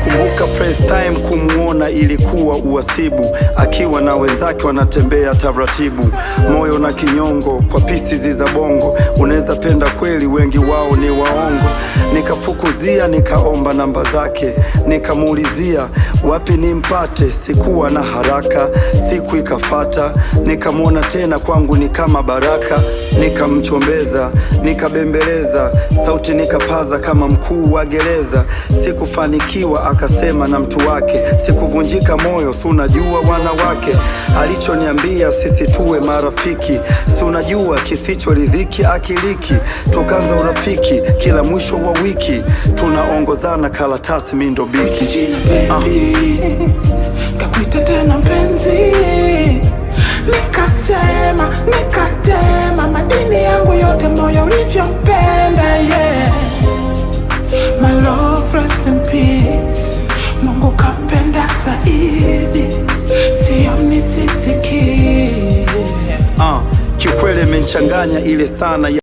Nakumbuka first time kumuona ilikuwa uasibu, akiwa na wenzake wanatembea taratibu, moyo na kinyongo kwa pieces za bongo. Unaweza penda kweli, wengi wao ni waongo. Nikafukuzia, nikaomba namba zake, nikamuulizia wapi nimpate. Sikuwa na haraka, siku ikafata, nikamwona tena, kwangu ni kama baraka. Nikamchombeza, nikabembeleza, sauti nikapaza kama mkuu wa gereza. Sikufanikiwa, akasema na mtu wake. Sikuvunjika moyo, si unajua wanawake. Alichoniambia sisi tuwe marafiki, si unajua kisichoridhiki akiliki. Tukaanza urafiki, kila mwisho wa wiki tunaongozana karatasi mindo biki. Kakuita tena mpenzi, nikasema nikatema madini yangu yote, moyo ulivyompenda, yeah. My love, rest in peace. Mungu kampenda zaidi, sioni sisikii. Kiukweli imenichanganya ile sana.